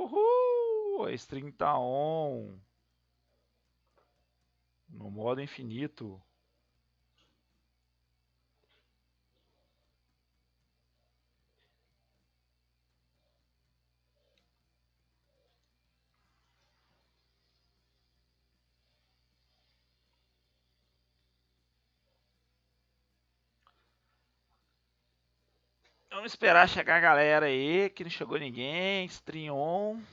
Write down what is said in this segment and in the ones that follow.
Uhul! A stream tá on. No modo infinito. Vamos esperar chegar a galera aí, que não chegou ninguém. Stream on.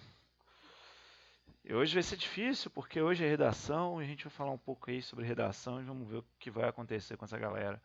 E hoje vai ser difícil, porque hoje é redação e a gente vai falar um pouco aí sobre redação e vamos ver o que vai acontecer com essa galera.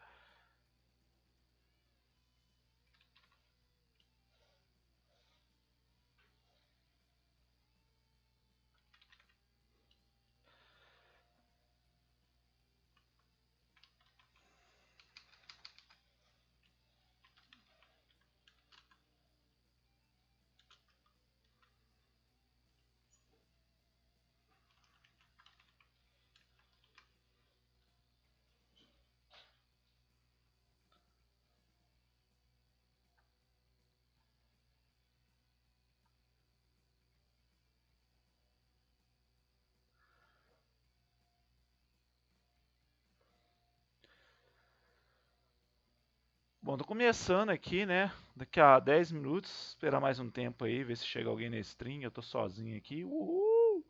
Bom, tô começando aqui, né? Daqui a 10 minutos, esperar mais um tempo aí, ver se chega alguém na stream. Eu tô sozinho aqui. Uhul!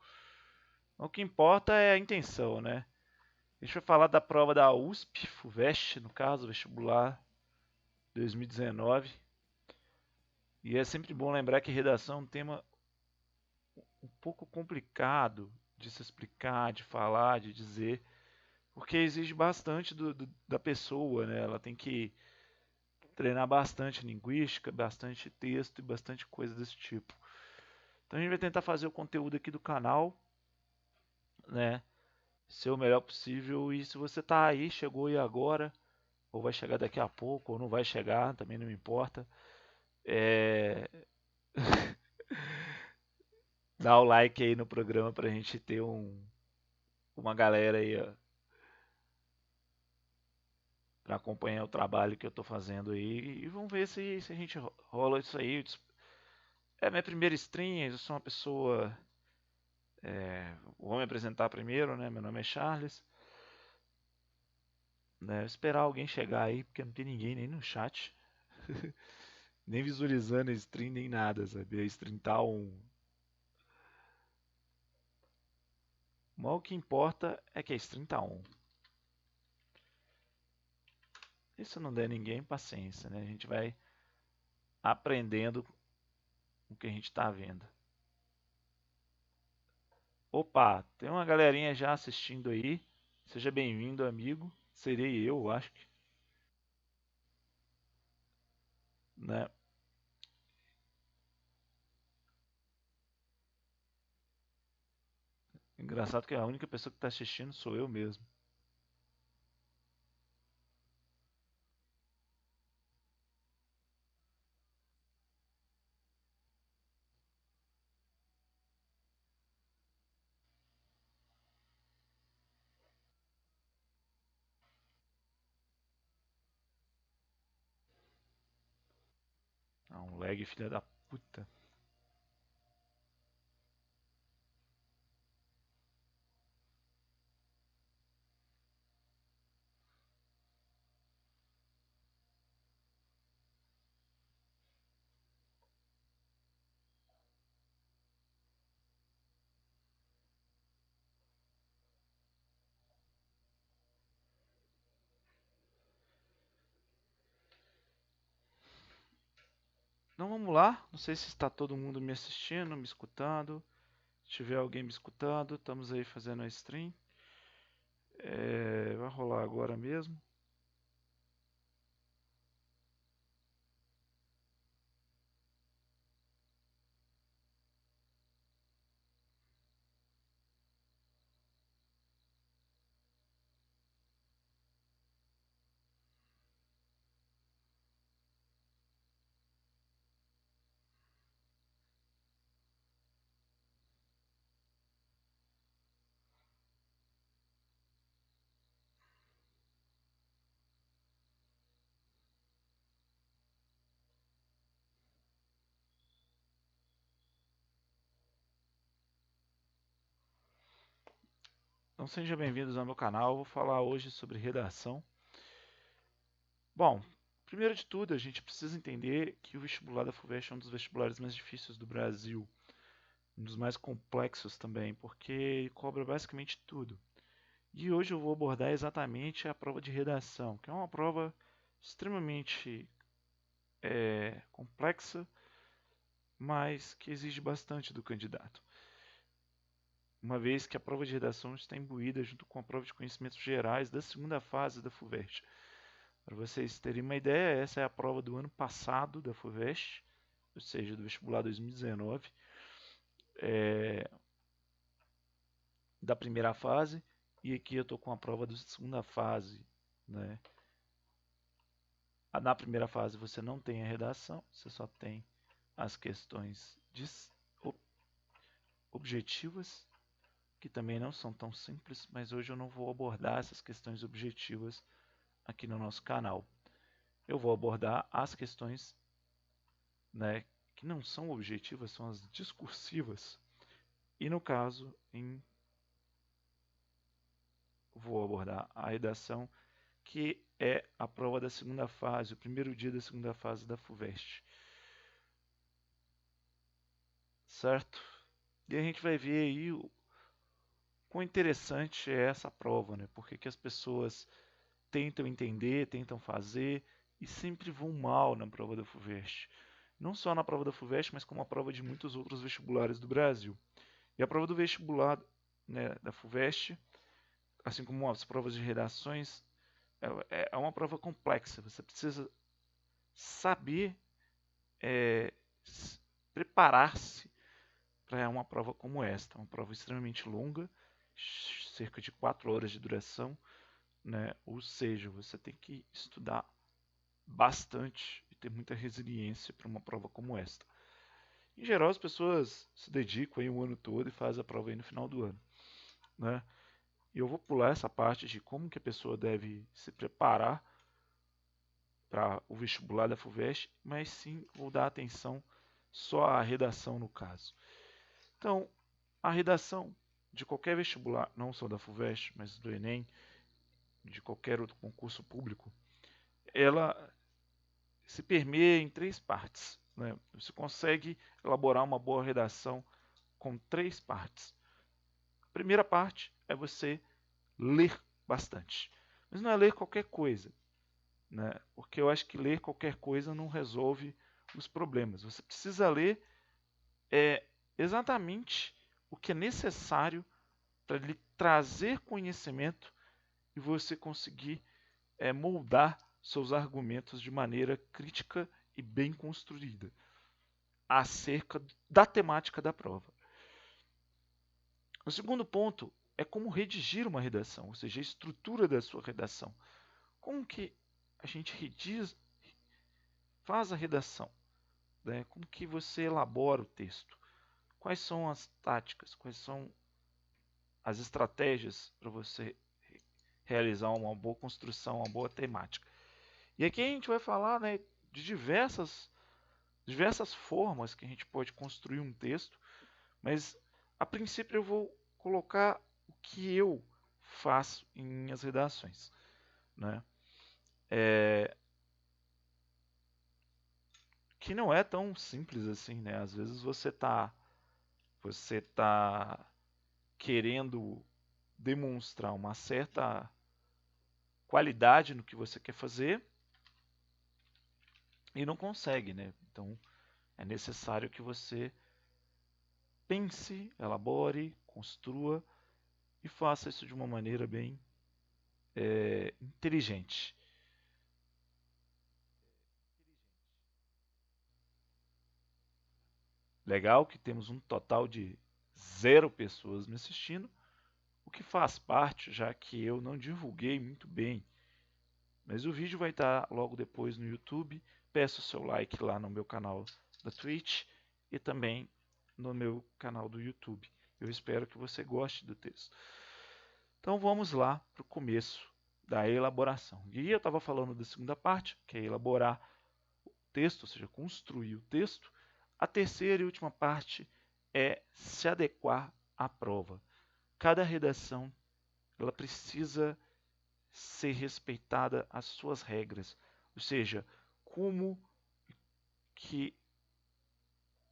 O que importa é a intenção, né? A gente vai falar da prova da USP, FUVEST, no caso, vestibular 2019. E é sempre bom lembrar que redação é um tema um pouco complicado de se explicar, de falar, de dizer, porque exige bastante da pessoa, né? Ela tem que treinar bastante linguística, bastante texto e bastante coisa desse tipo. Então a gente vai tentar fazer o conteúdo aqui do canal, né? Ser o melhor possível. E se você tá aí, chegou aí agora, ou vai chegar daqui a pouco, ou não vai chegar, também não me importa. É... Dá o like aí no programa pra gente ter uma galera aí, ó, pra acompanhar o trabalho que eu tô fazendo aí. E vamos ver se a gente rola isso aí. É minha primeira stream, eu sou uma pessoa. Vou me apresentar primeiro, né? Meu nome é Charles. Né? Esperar alguém chegar aí, porque não tem ninguém nem no chat, nem visualizando a stream, nem nada, sabe? A stream tá um. Mas o que importa é que a stream tá on. E se não der ninguém, paciência, né? A gente vai aprendendo o que a gente tá vendo. Opa, tem uma galerinha já assistindo aí. Seja bem-vindo, amigo. Serei eu, acho que, né? Engraçado que a única pessoa que tá assistindo sou eu mesmo. Ah, um lag, filha da puta. Então vamos lá. Não sei se está todo mundo me assistindo, me escutando. Se tiver alguém me escutando, estamos aí fazendo a stream. Vai rolar agora mesmo. Então sejam bem-vindos ao meu canal. Eu vou falar hoje sobre redação. Bom, primeiro de tudo, a gente precisa entender que o vestibular da FUVEST é um dos vestibulares mais difíceis do Brasil, um dos mais complexos também, porque cobra basicamente tudo. E hoje eu vou abordar exatamente a prova de redação, que é uma prova extremamente complexa, mas que exige bastante do candidato. Uma vez que a prova de redação está imbuída junto com a prova de conhecimentos gerais da segunda fase da FUVEST. Para vocês terem uma ideia, essa é a prova do ano passado da FUVEST, ou seja, do vestibular 2019, da primeira fase, e aqui eu estou com a prova da segunda fase, né? Na primeira fase você não tem a redação, você só tem as questões objetivas, que também não são tão simples, mas hoje eu não vou abordar essas questões objetivas aqui no nosso canal. Eu vou abordar as questões, né, que não são objetivas, são as discursivas. E no caso, vou abordar a redação, que é a prova da segunda fase, o primeiro dia da segunda fase da FUVEST. Certo? E a gente vai ver aí o quão interessante é essa prova, né? Porque que as pessoas tentam entender, tentam fazer e sempre vão mal na prova da FUVEST. Não só na prova da FUVEST, mas como a prova de muitos outros vestibulares do Brasil. E a prova do vestibular, né, da FUVEST, assim como as provas de redações, é uma prova complexa. Você precisa saber preparar-se para uma prova como esta. Uma prova extremamente longa, cerca de 4 horas de duração, né? Ou seja, você tem que estudar bastante e ter muita resiliência para uma prova como esta. Em geral, as pessoas se dedicam aí o ano todo e fazem a prova aí no final do ano, né? E eu vou pular essa parte de como que a pessoa deve se preparar para o vestibular da FUVEST, mas sim vou dar atenção só à redação no caso. Então, a redação de qualquer vestibular, não só da FUVEST, mas do Enem, de qualquer outro concurso público, ela se permeia em 3 partes, né? Você consegue elaborar uma boa redação com 3 partes. A primeira parte é você ler bastante. Mas não é ler qualquer coisa, né? Porque eu acho que ler qualquer coisa não resolve os problemas. Você precisa ler exatamente o que é necessário para lhe trazer conhecimento e você conseguir moldar seus argumentos de maneira crítica e bem construída acerca da temática da prova. O segundo ponto é como redigir uma redação, ou seja, a estrutura da sua redação. Como que a gente faz a redação, né? Como que você elabora o texto? Quais são as táticas? Quais são as estratégias para você realizar uma boa construção, uma boa temática? E aqui a gente vai falar, né, de diversas formas que a gente pode construir um texto, mas a princípio eu vou colocar o que eu faço em minhas redações, né? Que não é tão simples assim, né? Às vezes você tá querendo demonstrar uma certa qualidade no que você quer fazer e não consegue, né? Então é necessário que você pense, elabore, construa e faça isso de uma maneira bem inteligente. Legal que temos um total de 0 pessoas me assistindo, o que faz parte, já que eu não divulguei muito bem. Mas o vídeo vai estar logo depois no YouTube. Peço o seu like lá no meu canal da Twitch e também no meu canal do YouTube. Eu espero que você goste do texto. Então vamos lá para o começo da elaboração. E eu estava falando da segunda parte, que é elaborar o texto, ou seja, construir o texto. A terceira e última parte é se adequar à prova. Cada redação ela precisa ser respeitada as suas regras. Ou seja, como que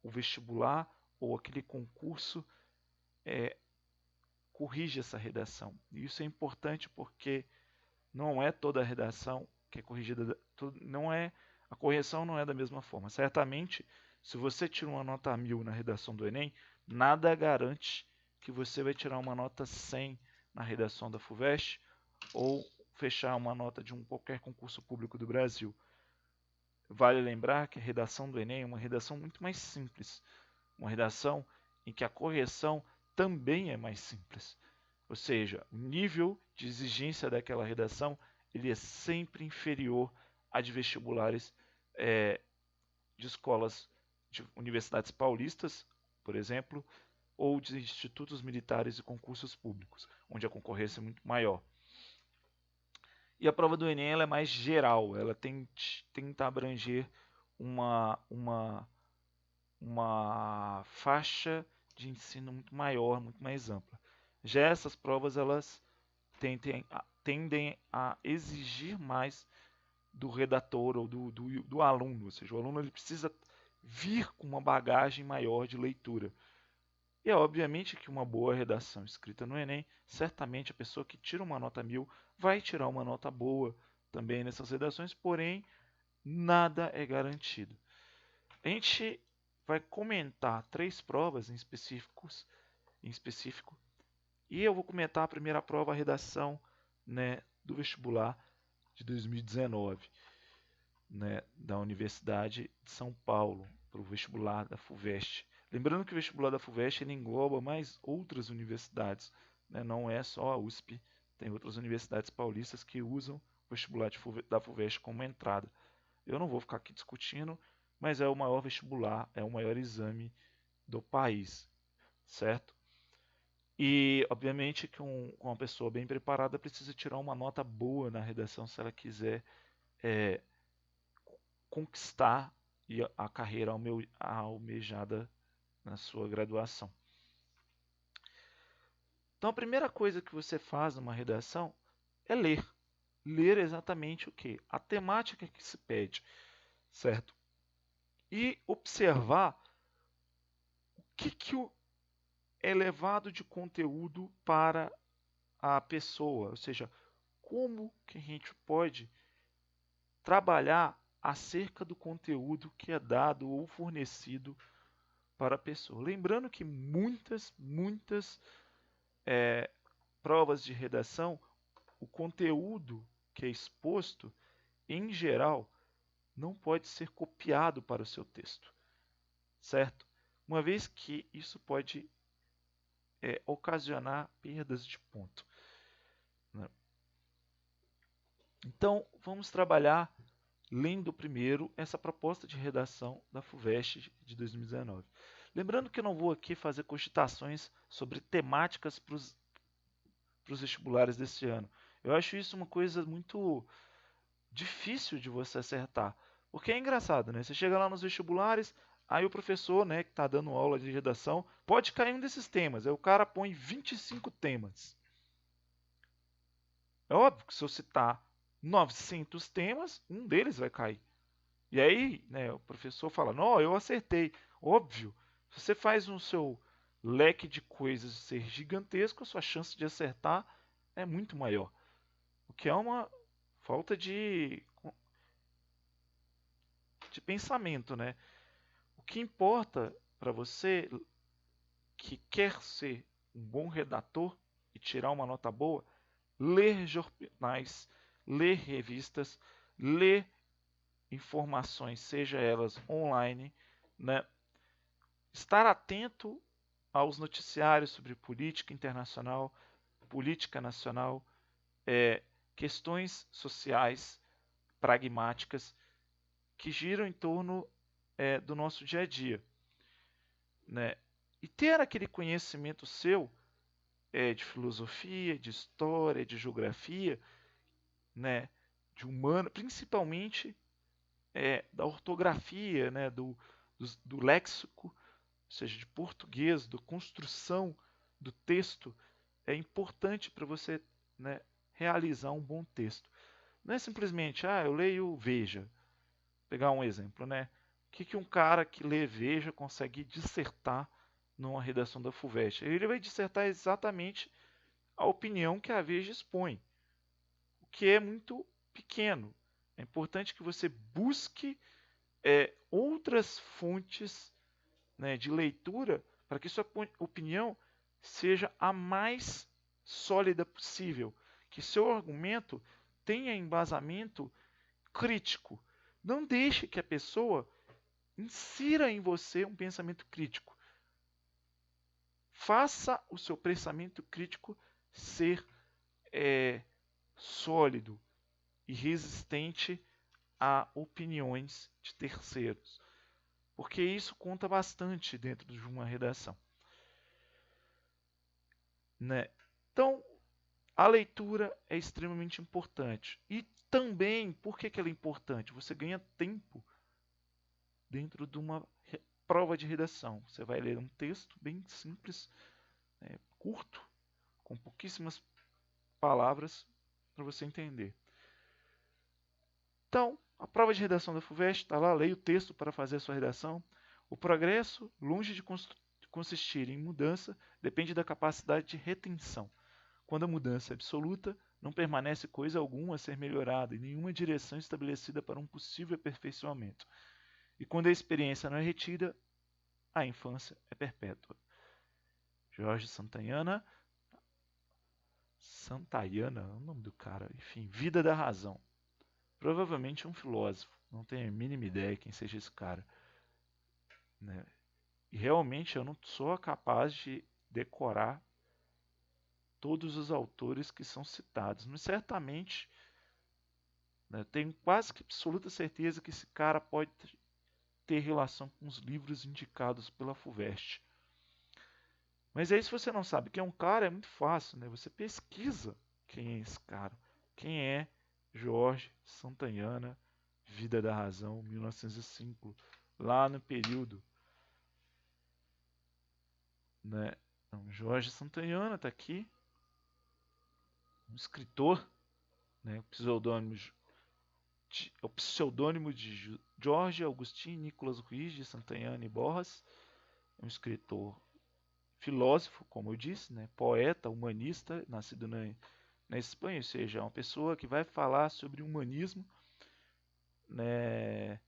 o vestibular ou aquele concurso corrige essa redação. E isso é importante porque não é toda a redação que é corrigida, não é, a correção não é da mesma forma. Certamente, se você tira uma nota 1000 na redação do Enem, nada garante que você vai tirar uma nota 100 na redação da FUVEST ou fechar uma nota de qualquer concurso público do Brasil. Vale lembrar que a redação do Enem é uma redação muito mais simples, uma redação em que a correção também é mais simples. Ou seja, o nível de exigência daquela redação ele é sempre inferior a de vestibulares de escolas de universidades paulistas, por exemplo, ou de institutos militares e concursos públicos, onde a concorrência é muito maior. E a prova do Enem ela é mais geral, ela tenta abranger uma faixa de ensino muito maior, muito mais ampla. Já essas provas elas tendem a exigir mais do redator ou do aluno, ou seja, o aluno ele precisa vir com uma bagagem maior de leitura. E é obviamente que uma boa redação escrita no Enem, certamente a pessoa que tira uma nota 1000 vai tirar uma nota boa também nessas redações, porém nada é garantido. A gente vai comentar 3 provas em específico, e eu vou comentar a primeira prova, a redação, né, do vestibular de 2019, né, da Universidade de São Paulo, para o vestibular da FUVEST. Lembrando que o vestibular da FUVEST ele engloba mais outras universidades, né, não é só a USP, tem outras universidades paulistas que usam o vestibular da FUVEST como entrada. Eu não vou ficar aqui discutindo, mas é o maior vestibular, é o maior exame do país, certo? E, obviamente, que uma pessoa bem preparada precisa tirar uma nota boa na redação se ela quiser conquistar a carreira almejada na sua graduação. Então, a primeira coisa que você faz numa redação é ler. Ler exatamente o que? A temática que se pede, certo? E observar o que é levado de conteúdo para a pessoa, ou seja, como que a gente pode trabalhar acerca do conteúdo que é dado ou fornecido para a pessoa. Lembrando que muitas provas de redação, o conteúdo que é exposto, em geral, não pode ser copiado para o seu texto, certo? Uma vez que isso pode ocasionar perdas de ponto, né? Então, vamos trabalhar lendo primeiro essa proposta de redação da FUVEST de 2019. Lembrando que eu não vou aqui fazer cogitações sobre temáticas para os vestibulares deste ano. Eu acho isso uma coisa muito difícil de você acertar. Porque é engraçado, né? Você chega lá nos vestibulares, aí o professor, né, que está dando aula de redação, pode cair um desses temas. Aí o cara põe 25 temas. É óbvio que se eu citar 900 temas, um deles vai cair. E aí, né, o professor fala: não, eu acertei. Óbvio, se você faz o seu leque de coisas ser gigantesco, a sua chance de acertar é muito maior. O que é uma falta de pensamento, né? O que importa para você que quer ser um bom redator e tirar uma nota boa, ler jornais, ler revistas, ler informações, seja elas online, né? Estar atento aos noticiários sobre política internacional, política nacional, questões sociais pragmáticas que giram em torno do nosso dia a dia, né? E ter aquele conhecimento seu de filosofia, de história, de geografia, né? De humano, principalmente da ortografia, né? Do léxico, ou seja, de português, da construção do texto, é importante para você né, realizar um bom texto. Não é simplesmente, eu leio Veja. Vou pegar um exemplo, né? O que um cara que lê Veja consegue dissertar numa redação da FUVEST? Ele vai dissertar exatamente a opinião que a Veja expõe, o que é muito pequeno. É importante que você busque outras fontes, né, de leitura para que sua opinião seja a mais sólida possível, que seu argumento tenha embasamento crítico. Não deixe que a pessoa insira em você um pensamento crítico. Faça o seu pensamento crítico ser sólido e resistente a opiniões de terceiros, porque isso conta bastante dentro de uma redação, né? Então, a leitura é extremamente importante. E também, por que ela é importante? Você ganha tempo dentro de uma prova de redação. Você vai ler um texto bem simples, curto, com pouquíssimas palavras para você entender. Então, a prova de redação da FUVEST está lá, leia o texto para fazer a sua redação. O progresso, longe de consistir em mudança, depende da capacidade de retenção. Quando a mudança é absoluta, não permanece coisa alguma a ser melhorada e nenhuma direção estabelecida para um possível aperfeiçoamento. E quando a experiência não é retida, a infância é perpétua. Jorge Santayana, é o nome do cara, enfim, Vida da Razão. Provavelmente um filósofo, não tenho a mínima ideia quem seja esse cara, né? E realmente eu não sou capaz de decorar todos os autores que são citados, mas certamente, né, tenho quase que absoluta certeza que esse cara pode ter relação com os livros indicados pela FUVEST. Mas aí, se você não sabe quem é um cara, é muito fácil, né? Você pesquisa quem é esse cara. Quem é Jorge Santayana, Vida da Razão, 1905, lá no período, né? Então, Jorge Santayana está aqui, um escritor, né? O pseudônimo de Jorge Agustín Nicolas Ruiz de Santayana e Borras, um escritor filósofo, como eu disse, né? Poeta, humanista, nascido na Espanha, ou seja, é uma pessoa que vai falar sobre humanismo, né?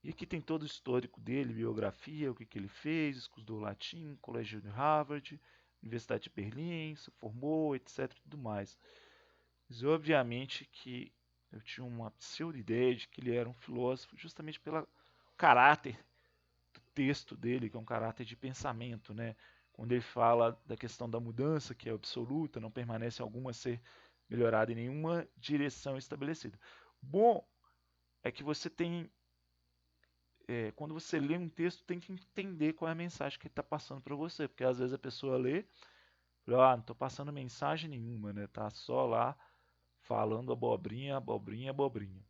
E aqui tem todo o histórico dele, biografia, o que ele fez, estudou latim, colégio de Harvard, Universidade de Berlim, se formou, etc. Tudo mais. Mas obviamente que eu tinha uma pseudo ideia de que ele era um filósofo justamente pelo caráter do texto dele, que é um caráter de pensamento, né? Quando ele fala da questão da mudança, que é absoluta, não permanece alguma a ser melhorada em nenhuma direção estabelecida. Bom, é que você tem, quando você lê um texto, tem que entender qual é a mensagem que ele está passando para você, porque às vezes a pessoa lê, não estou passando mensagem nenhuma, né? Tá só lá falando abobrinha, abobrinha, abobrinha.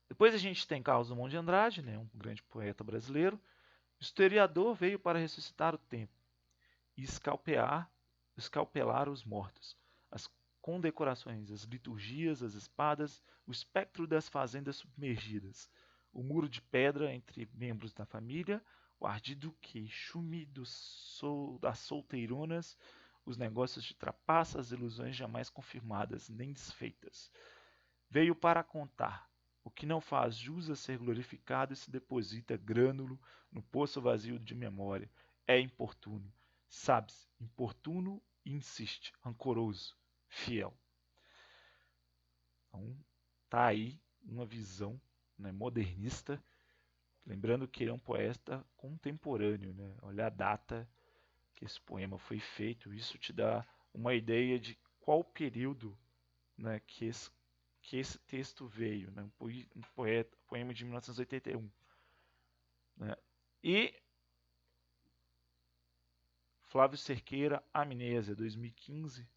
Depois a gente tem Carlos Drummond de Andrade, né? Um grande poeta brasileiro. O historiador veio para ressuscitar o tempo e escalpelar os mortos. As condecorações, as liturgias, as espadas, o espectro das fazendas submergidas, o muro de pedra entre membros da família, o ardido queixume das solteironas, os negócios de trapaça, as ilusões jamais confirmadas nem desfeitas. Veio para contar o que não faz jus a ser glorificado e se deposita grânulo no poço vazio de memória. É importuno, sabe-se, importuno e insiste, rancoroso, fiel. Então, tá aí uma visão, né, modernista, lembrando que ele é um poeta contemporâneo, né? Olha a data que esse poema foi feito, isso te dá uma ideia de qual período, né, que esse texto veio, né? Um poema de 1981. Né? E Flávio Cerqueira, Amnésia, 2015.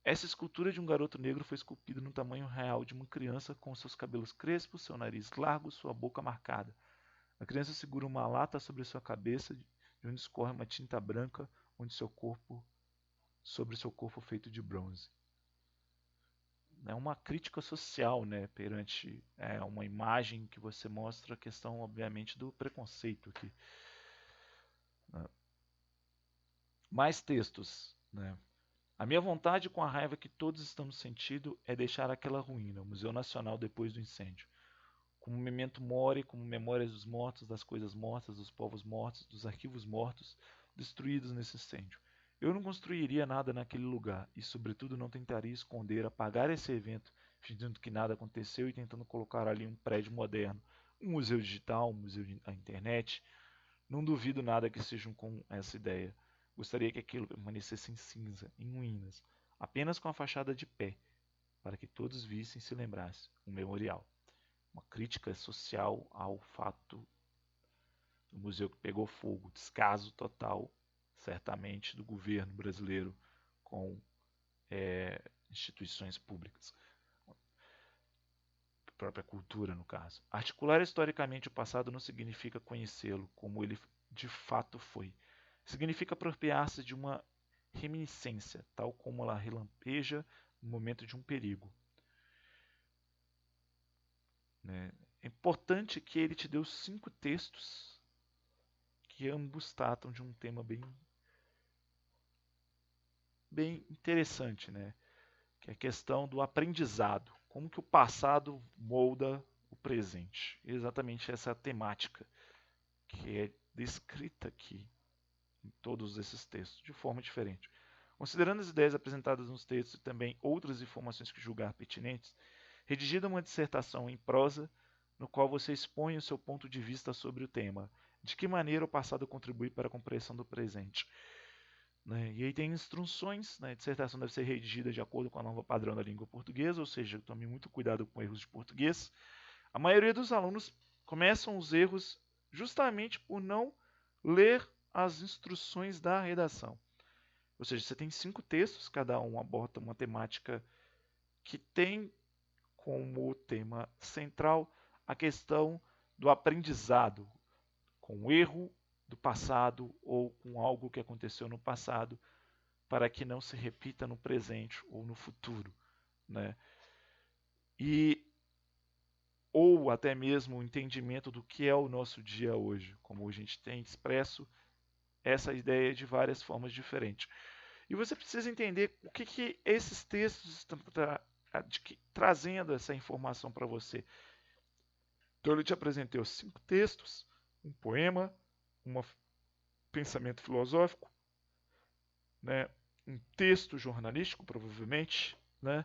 Essa escultura de um garoto negro foi esculpida no tamanho real de uma criança com seus cabelos crespos, seu nariz largo, sua boca marcada. A criança segura uma lata sobre sua cabeça, de onde escorre uma tinta branca, onde seu corpo sobre seu corpo feito de bronze. É uma crítica social, né, perante uma imagem que você mostra a questão, obviamente, do preconceito aqui. Né? Mais textos, né? A minha vontade com a raiva que todos estamos sentindo é deixar aquela ruína, o Museu Nacional depois do incêndio. Como memento mori, como memórias dos mortos, das coisas mortas, dos povos mortos, dos arquivos mortos, destruídos nesse incêndio. Eu não construiria nada naquele lugar e, sobretudo, não tentaria esconder, apagar esse evento, fingindo que nada aconteceu e tentando colocar ali um prédio moderno, um museu digital, um museu da internet. Não duvido nada que sejam com essa ideia. Gostaria que aquilo permanecesse em cinza, em ruínas, apenas com a fachada de pé, para que todos vissem e se lembrassem. Um memorial. Uma crítica social ao fato do museu que pegou fogo, descaso total, certamente, do governo brasileiro com instituições públicas, a própria cultura, no caso. Articular historicamente o passado não significa conhecê-lo como ele de fato foi. Significa apropriar-se de uma reminiscência, tal como ela relampeja no momento de um perigo. Né? É importante que ele te deu 5 textos que ambos tratam de um tema bem interessante, né? Que é a questão do aprendizado. Como que o passado molda o presente. Exatamente essa temática que é descrita aqui em todos esses textos, de forma diferente. Considerando as ideias apresentadas nos textos e também outras informações que julgar pertinentes, redigida uma dissertação em prosa, no qual você expõe o seu ponto de vista sobre o tema. De que maneira o passado contribui para a compreensão do presente. Né? E aí tem instruções, né? A dissertação deve ser redigida de acordo com a nova padrão da língua portuguesa, ou seja, tome muito cuidado com erros de português. A maioria dos alunos começam os erros justamente por não ler as instruções da redação. Ou seja, você tem 5 textos, cada um aborda uma temática que tem como tema central a questão do aprendizado, com o erro do passado ou com algo que aconteceu no passado, para que não se repita no presente ou no futuro, né? Ou até mesmo o entendimento do que é o nosso dia hoje, como a gente tem expresso essa ideia de várias formas diferentes. E você precisa entender o que esses textos estão trazendo essa informação para você. Então eu te apresentei os 5 textos, um poema, um pensamento filosófico, né, um texto jornalístico, provavelmente, né,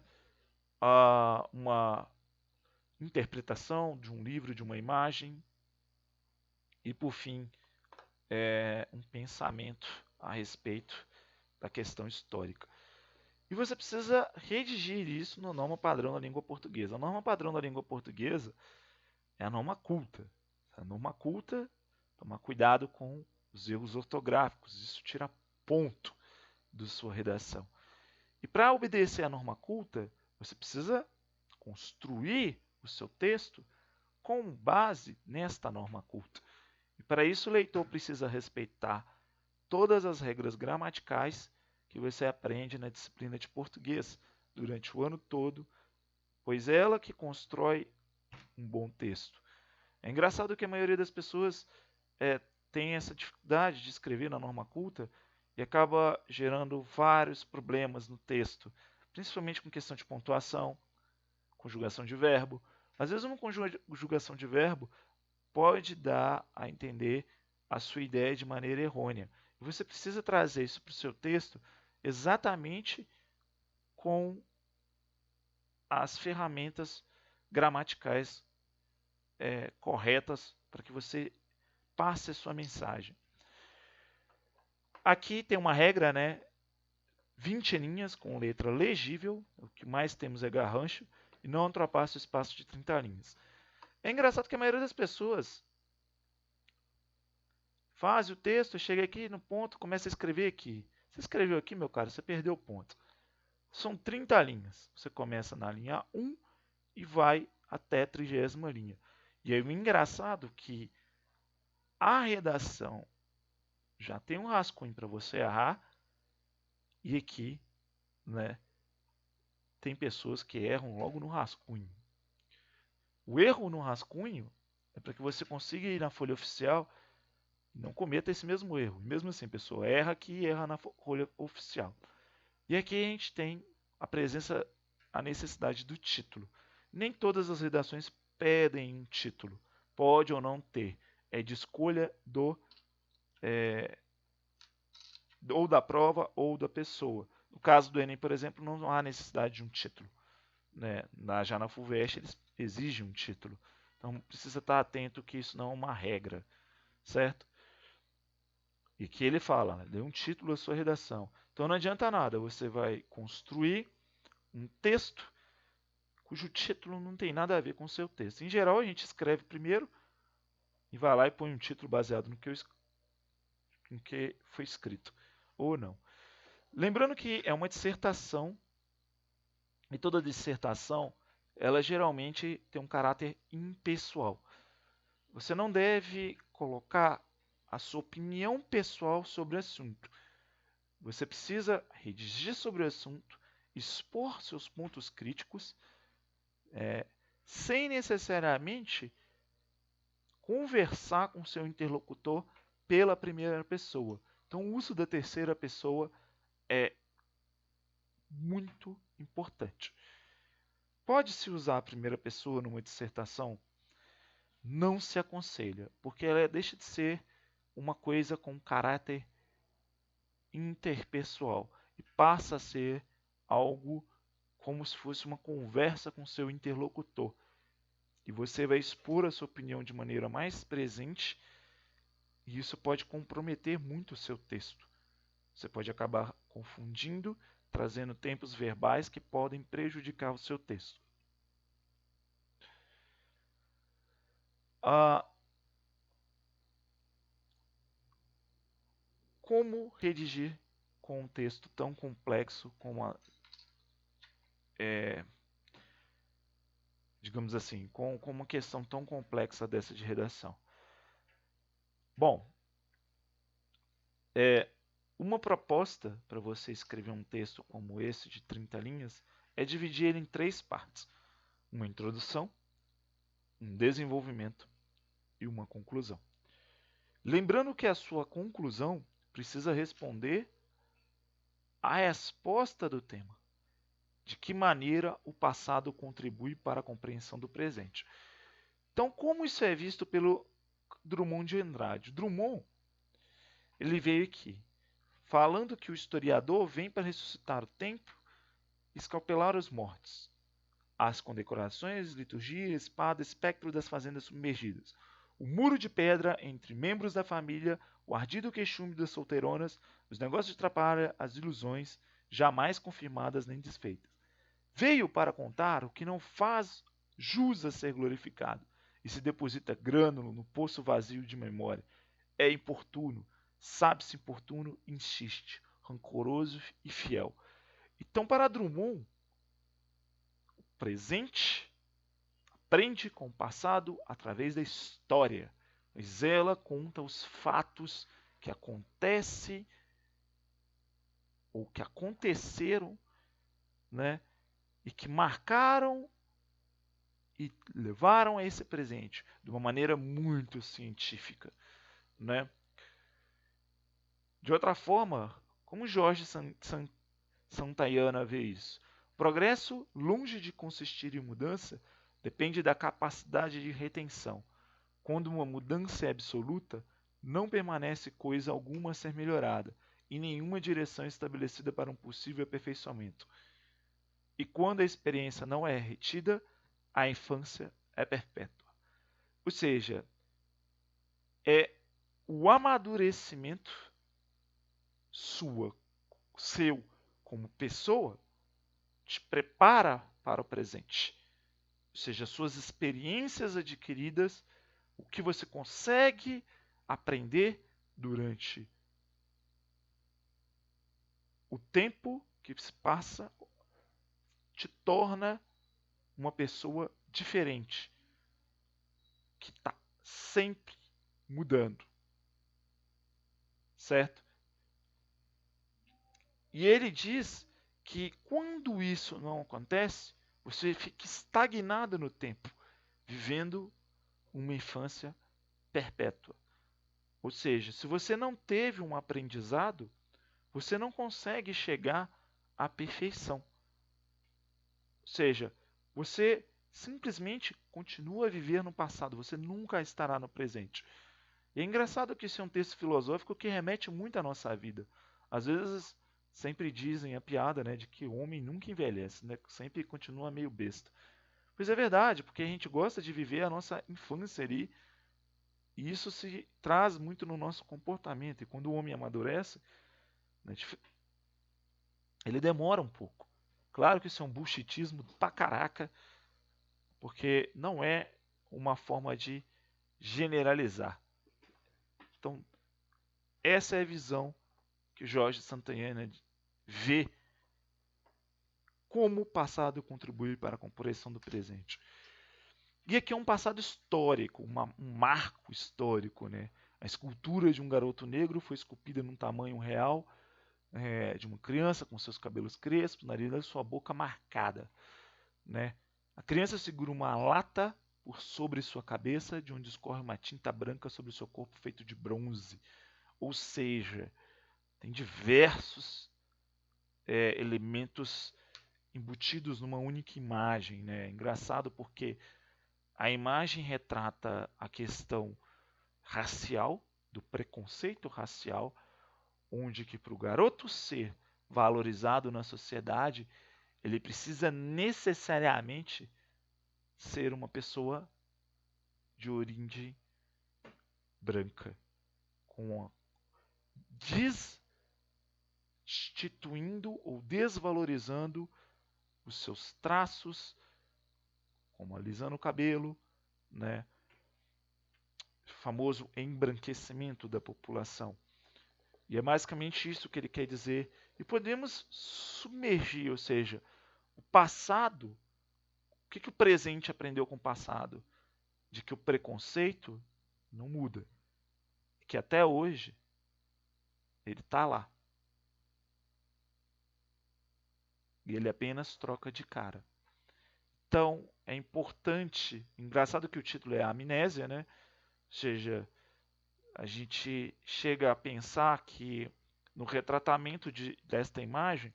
uma interpretação de um livro, de uma imagem, e por fim, um pensamento a respeito da questão histórica. E você precisa redigir isso na norma padrão da língua portuguesa. A norma padrão da língua portuguesa é a norma culta. A norma culta, tomar cuidado com os erros ortográficos. Isso tira ponto da sua redação. E para obedecer à norma culta, você precisa construir o seu texto com base nesta norma culta. E para isso o leitor precisa respeitar todas as regras gramaticais que você aprende na disciplina de português durante o ano todo, pois é ela que constrói um bom texto. É engraçado que a maioria das pessoas tem essa dificuldade de escrever na norma culta e acaba gerando vários problemas no texto, principalmente com questão de pontuação, conjugação de verbo. Às vezes uma conjugação de verbo pode dar a entender a sua ideia de maneira errônea. E você precisa trazer isso para o seu texto exatamente com as ferramentas gramaticais corretas para que você passe a sua mensagem. Aqui tem uma regra, né? 20 linhas com letra legível, o que mais temos é garrancho, e não ultrapasse o espaço de 30 linhas. É engraçado que a maioria das pessoas faz o texto, chega aqui no ponto, começa a escrever aqui. Você escreveu aqui, meu caro, você perdeu o ponto. São 30 linhas. Você começa na linha 1 e vai até a 30ª linha. E aí o engraçado é que a redação já tem um rascunho para você errar E aqui, né, tem pessoas que erram logo no rascunho. O erro no rascunho é para que você consiga ir na folha oficial e não cometa esse mesmo erro. Mesmo assim, a pessoa erra aqui e erra na folha oficial. E aqui a gente tem a necessidade do título. Nem todas as redações pedem um título. Pode ou não ter. É de escolha ou da prova ou da pessoa. No caso do Enem, por exemplo, não há necessidade de um título. Né? Já na FUVEST eles exigem um título. Então precisa estar atento que isso não é uma regra, certo? E que ele fala, né? Dê um título à sua redação. Então não adianta nada, você vai construir um texto cujo título não tem nada a ver com o seu texto. Em geral, a gente escreve primeiro e vai lá e põe um título baseado no que foi escrito, ou não. Lembrando que é uma dissertação, e toda dissertação, ela geralmente tem um caráter impessoal. Você não deve colocar a sua opinião pessoal sobre o assunto. Você precisa redigir sobre o assunto, expor seus pontos críticos, sem necessariamente conversar com seu interlocutor pela primeira pessoa. Então, o uso da terceira pessoa é muito importante. Pode-se usar a primeira pessoa numa dissertação? Não se aconselha, porque ela deixa de ser uma coisa com caráter interpessoal e passa a ser algo como se fosse uma conversa com seu interlocutor. E você vai expor a sua opinião de maneira mais presente, e isso pode comprometer muito o seu texto. Você pode acabar confundindo, trazendo tempos verbais que podem prejudicar o seu texto. Como redigir com um texto tão complexo como digamos assim, com uma questão tão complexa dessa de redação? Bom, uma proposta para você escrever um texto como esse, de 30 linhas, é dividir ele em 3 partes. Uma introdução, um desenvolvimento e uma conclusão. Lembrando que a sua conclusão precisa responder à resposta do tema. De que maneira o passado contribui para a compreensão do presente. Então, como isso é visto pelo Drummond de Andrade? Drummond, ele veio aqui falando que o historiador vem para ressuscitar o tempo e escalpelar os mortos. As condecorações, liturgia, espada, espectro das fazendas submergidas. O muro de pedra entre membros da família, o ardido queixume das solteironas, os negócios de trapalha, as ilusões, jamais confirmadas nem desfeitas. Veio para contar o que não faz jus a ser glorificado, e se deposita grânulo no poço vazio de memória. É importuno, sabe-se importuno, insiste, rancoroso e fiel. Então, para Drummond, o presente aprende com o passado através da história, mas ela conta os fatos que acontecem ou que aconteceram, né, e que marcaram e levaram a esse presente de uma maneira muito científica, né? De outra forma, como Jorge Santayana vê isso? Progresso, longe de consistir em mudança, depende da capacidade de retenção. Quando uma mudança é absoluta, não permanece coisa alguma a ser melhorada, e nenhuma direção estabelecida para um possível aperfeiçoamento. E quando a experiência não é retida, a infância é perpétua. Ou seja, é o amadurecimento seu como pessoa te prepara para o presente. Ou seja, suas experiências adquiridas, o que você consegue aprender durante o tempo que se passa, te torna uma pessoa diferente, que está sempre mudando, certo? E ele diz que quando isso não acontece, você fica estagnado no tempo, vivendo uma infância perpétua. Ou seja, se você não teve um aprendizado, você não consegue chegar à perfeição. Ou seja, você simplesmente continua a viver no passado, você nunca estará no presente. E é engraçado que isso é um texto filosófico que remete muito à nossa vida. Às vezes, sempre dizem a piada, né, de que o homem nunca envelhece, né, sempre continua meio besta. Pois é verdade, porque a gente gosta de viver a nossa infância ali, e isso se traz muito no nosso comportamento. E quando o homem amadurece, né, ele demora um pouco. Claro que isso é um bullshitismo pra caraca, porque não é uma forma de generalizar. Então, essa é a visão que o Jorge Santayana vê como o passado contribui para a compreensão do presente. E aqui é um passado histórico, um marco histórico, né? A escultura de um garoto negro foi esculpida num tamanho real, de uma criança com seus cabelos crespos, nariz e sua boca marcada, né? A criança segura uma lata por sobre sua cabeça, de onde escorre uma tinta branca sobre o seu corpo feito de bronze. Ou seja, tem diversos elementos embutidos numa única imagem, né? Engraçado porque a imagem retrata a questão racial, do preconceito racial, onde que para o garoto ser valorizado na sociedade, ele precisa necessariamente ser uma pessoa de origem branca, com destituindo ou desvalorizando os seus traços, como alisando o cabelo, né? Famoso embranquecimento da população. E é basicamente isso que ele quer dizer. E podemos submergir, ou seja, o passado. O que o presente aprendeu com o passado? De que o preconceito não muda. Que até hoje ele está lá. E ele apenas troca de cara. Então, é importante. Engraçado que o título é Amnésia, né? Ou seja, a gente chega a pensar que no retratamento desta imagem,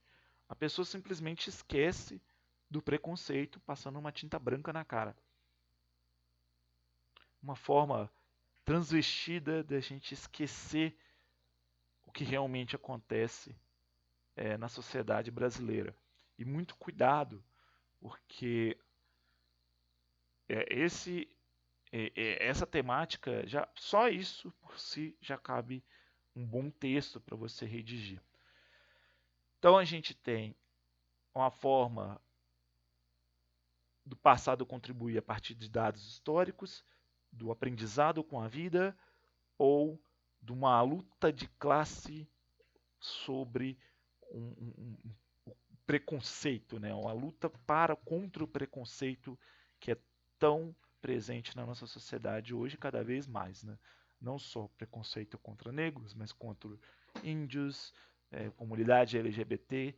a pessoa simplesmente esquece do preconceito passando uma tinta branca na cara. Uma forma transvestida da gente esquecer o que realmente acontece na sociedade brasileira. E muito cuidado, porque essa temática, só isso por si já cabe um bom texto para você redigir. Então a gente tem uma forma do passado contribuir a partir de dados históricos, do aprendizado com a vida ou de uma luta de classe sobre um preconceito, né? Uma luta contra o preconceito que é tão presente na nossa sociedade hoje cada vez mais, né? Não só preconceito contra negros, mas contra índios, comunidade LGBT,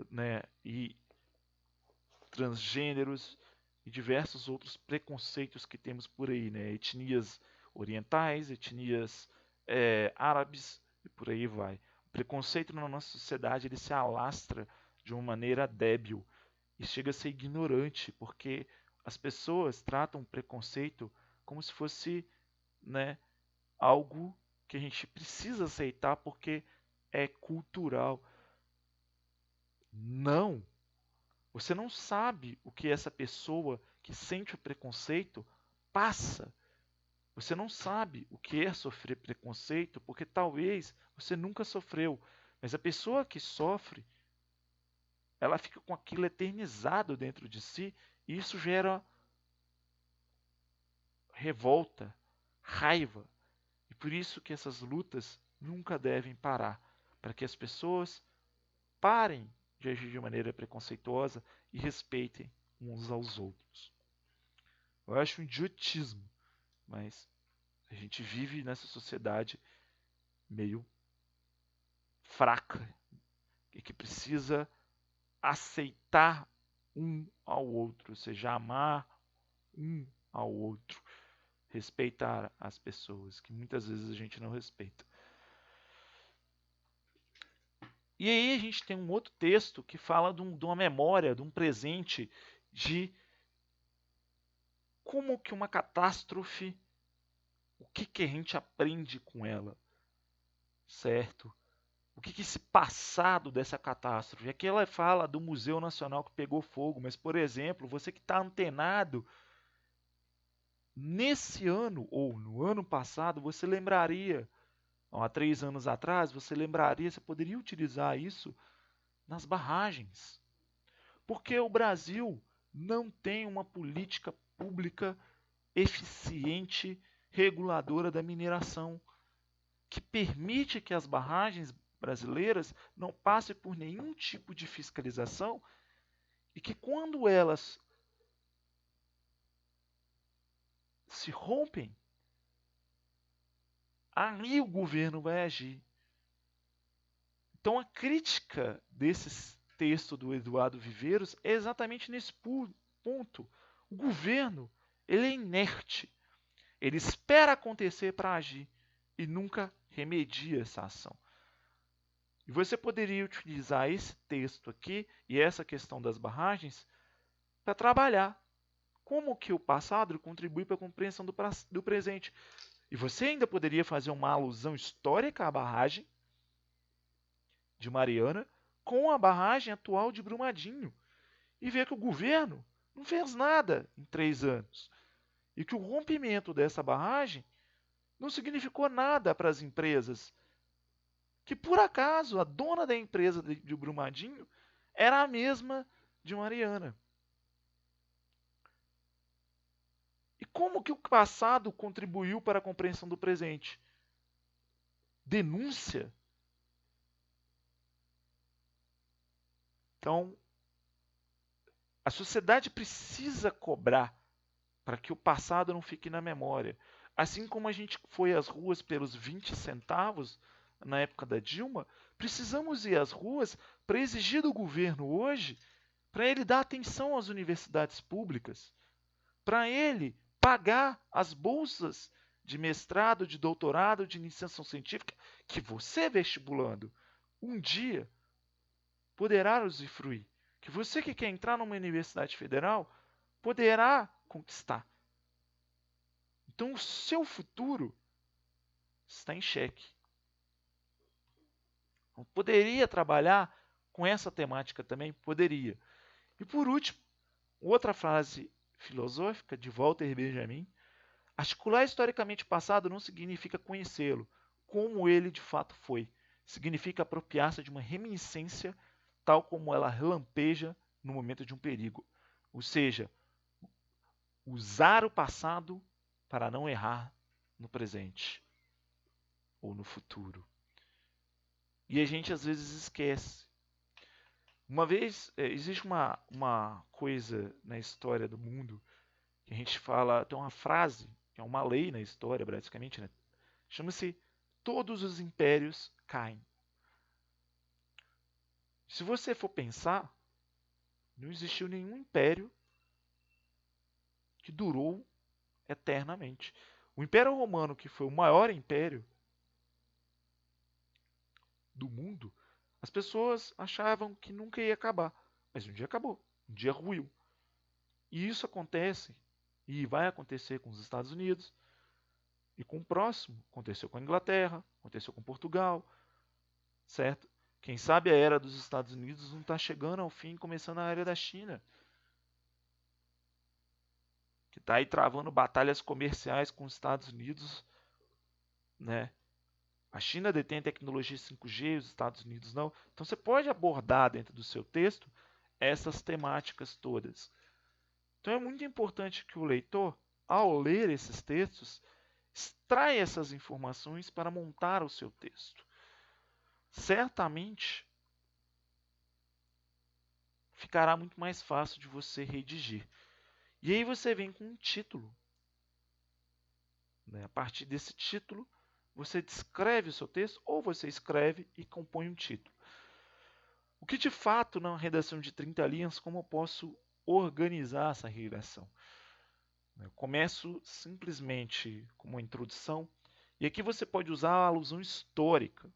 né? E transgêneros e diversos outros preconceitos que temos por aí, né? Etnias orientais, etnias árabes e por aí vai. O preconceito na nossa sociedade ele se alastra de uma maneira débil e chega a ser ignorante, porque as pessoas tratam o preconceito como se fosse, né, algo que a gente precisa aceitar porque é cultural. Não! Você não sabe o que essa pessoa que sente o preconceito passa. Você não sabe o que é sofrer preconceito, porque talvez você nunca sofreu. Mas a pessoa que sofre, ela fica com aquilo eternizado dentro de si, e isso gera revolta, raiva. E por isso que essas lutas nunca devem parar, para que as pessoas parem de agir de maneira preconceituosa e respeitem uns aos outros. Eu acho um idiotismo, mas a gente vive nessa sociedade meio fraca e que precisa aceitar um ao outro, ou seja, amar um ao outro, respeitar as pessoas, que muitas vezes a gente não respeita. E aí a gente tem um outro texto que fala de uma memória, de um presente, de como que uma catástrofe, o que, que a gente aprende com ela, certo? O que, que esse passado dessa catástrofe? Aqui ela fala do Museu Nacional que pegou fogo, mas, por exemplo, você que está antenado, nesse ano ou no ano passado, você lembraria, há 3 anos atrás, você lembraria, você poderia utilizar isso nas barragens. Porque o Brasil não tem uma política pública eficiente reguladora da mineração, que permite que as barragens brasileiras não passem por nenhum tipo de fiscalização e que quando elas se rompem, aí o governo vai agir. Então a crítica desse texto do Eduardo Viveiros é exatamente nesse ponto. O governo, ele é inerte. Ele espera acontecer para agir e nunca remedia essa ação. E você poderia utilizar esse texto aqui e essa questão das barragens para trabalhar como que o passado contribui para a compreensão do presente. E você ainda poderia fazer uma alusão histórica à barragem de Mariana com a barragem atual de Brumadinho e ver que o governo não fez nada em 3 anos e que o rompimento dessa barragem não significou nada para as empresas, que por acaso a dona da empresa de Brumadinho era a mesma de Mariana. E como que o passado contribuiu para a compreensão do presente? Denúncia. Então, a sociedade precisa cobrar para que o passado não fique na memória. Assim como a gente foi às ruas pelos 20 centavos na época da Dilma, precisamos ir às ruas para exigir do governo hoje, para ele dar atenção às universidades públicas, para ele pagar as bolsas de mestrado, de doutorado, de iniciação científica que você, vestibulando, um dia poderá usufruir. Que você que quer entrar numa universidade federal poderá conquistar. Então o seu futuro está em xeque. Então, poderia trabalhar com essa temática também? Poderia. E por último, outra frase filosófica de Walter Benjamin: articular historicamente o passado não significa conhecê-lo como ele de fato foi. Significa apropriar-se de uma reminiscência tal como ela relampeja no momento de um perigo. Ou seja, usar o passado para não errar no presente ou no futuro. E a gente às vezes esquece. Uma vez, existe uma coisa na história do mundo que a gente fala, tem uma frase, que é uma lei na história, basicamente, né? Chama-se todos os impérios caem. Se você for pensar, não existiu nenhum império que durou eternamente. O Império Romano, que foi o maior império do mundo, as pessoas achavam que nunca ia acabar. Mas um dia acabou, um dia ruiu. E isso acontece e vai acontecer com os Estados Unidos e com o próximo. Aconteceu com a Inglaterra, aconteceu com Portugal, certo? Quem sabe a era dos Estados Unidos não está chegando ao fim, começando a era da China, que está aí travando batalhas comerciais com os Estados Unidos, né? A China detém tecnologia 5G, os Estados Unidos não. Então você pode abordar dentro do seu texto essas temáticas todas. Então é muito importante que o leitor, ao ler esses textos, extraia essas informações para montar o seu texto. Certamente ficará muito mais fácil de você redigir. E aí você vem com um título. Né? A partir desse título, você descreve o seu texto ou você escreve e compõe um título. O que de fato, na redação de 30 linhas, como eu posso organizar essa redação? Eu começo simplesmente com uma introdução, e aqui você pode usar a alusão histórica,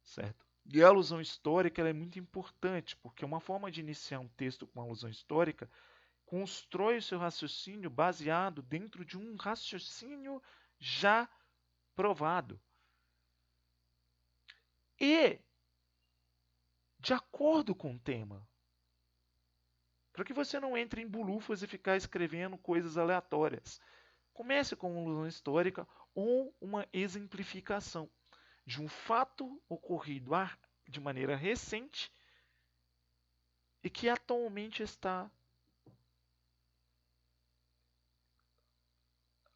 certo? E a alusão histórica ela é muito importante, porque uma forma de iniciar um texto com alusão histórica constrói o seu raciocínio baseado dentro de um raciocínio já provado. E de acordo com o tema. Para que você não entre em bulufas e ficar escrevendo coisas aleatórias. Comece com uma alusão histórica ou uma exemplificação de um fato ocorrido de maneira recente e que atualmente está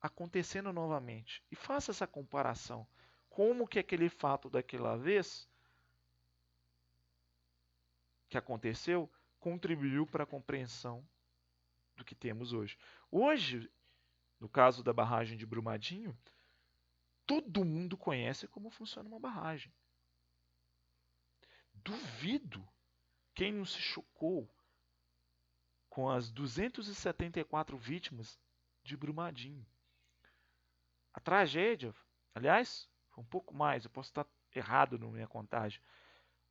acontecendo novamente. E faça essa comparação. Como que aquele fato daquela vez que aconteceu contribuiu para a compreensão do que temos hoje. Hoje, no caso da barragem de Brumadinho, todo mundo conhece como funciona uma barragem. Duvido quem não se chocou com as 274 vítimas de Brumadinho. A tragédia, aliás, foi um pouco mais, eu posso estar errado na minha contagem.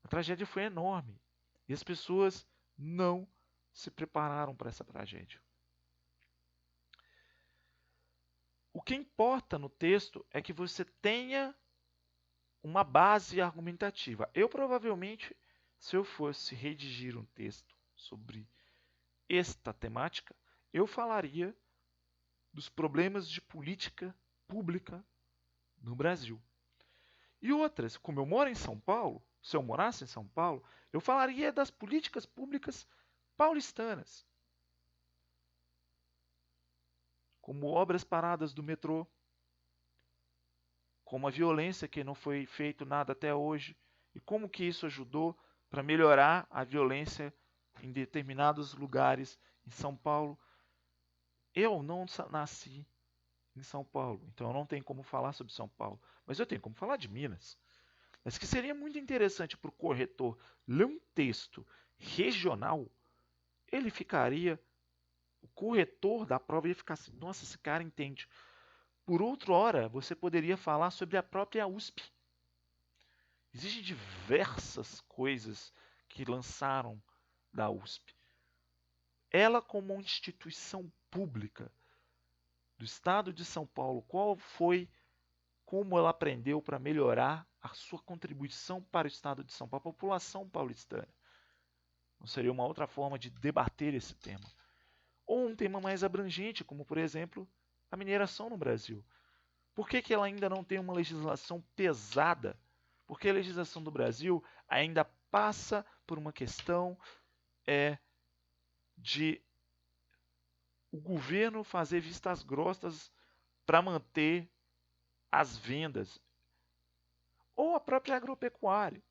A tragédia foi enorme e as pessoas não se prepararam para essa tragédia. O que importa no texto é que você tenha uma base argumentativa. Eu provavelmente, se eu fosse redigir um texto sobre esta temática, eu falaria dos problemas de política pública no Brasil. E outras, como eu moro em São Paulo, se eu morasse em São Paulo, eu falaria das políticas públicas paulistanas, como obras paradas do metrô, como a violência que não foi feito nada até hoje e como que isso ajudou para melhorar a violência em determinados lugares em São Paulo. Eu não nasci em São Paulo, então eu não tenho como falar sobre São Paulo, mas eu tenho como falar de Minas. Mas que seria muito interessante para o corretor ler um texto regional, ele ficaria, o corretor da prova ia ficar assim, nossa, esse cara entende. Por outra hora, você poderia falar sobre a própria USP. Existem diversas coisas que lançaram da USP. Ela, como uma instituição pública do estado de São Paulo, como ela aprendeu para melhorar a sua contribuição para o estado de São Paulo, a população paulistana. Não seria uma outra forma de debater esse tema. Ou um tema mais abrangente, como, por exemplo, a mineração no Brasil. Por que ela ainda não tem uma legislação pesada? Porque a legislação do Brasil ainda passa por uma questão de o governo fazer vistas grossas para manter as vendas. Ou a própria agropecuária.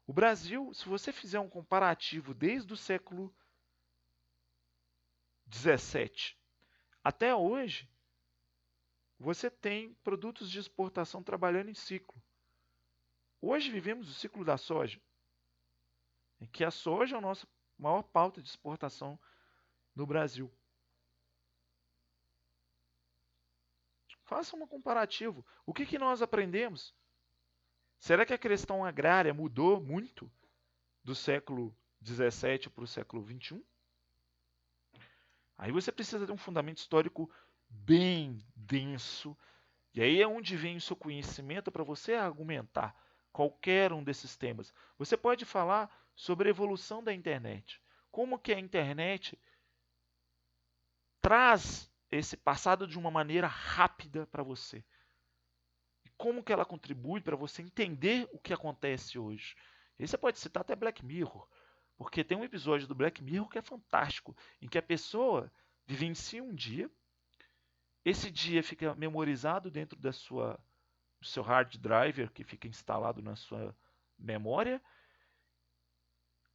O Brasil, se você fizer um comparativo desde o século XVII até hoje, você tem produtos de exportação trabalhando em ciclo. Hoje vivemos o ciclo da soja, em que a soja é a nossa maior pauta de exportação no Brasil. Faça um comparativo. O que nós aprendemos? Será que a questão agrária mudou muito do século XVII para o século XXI? Aí você precisa ter um fundamento histórico bem denso, e aí é onde vem o seu conhecimento para você argumentar qualquer um desses temas. Você pode falar sobre a evolução da internet, como que a internet traz esse passado de uma maneira rápida para você. E como que ela contribui para você entender o que acontece hoje. E você pode citar até Black Mirror, porque tem um episódio do Black Mirror que é fantástico, em que a pessoa vivencia um dia, esse dia fica memorizado dentro do seu hard drive, que fica instalado na sua memória,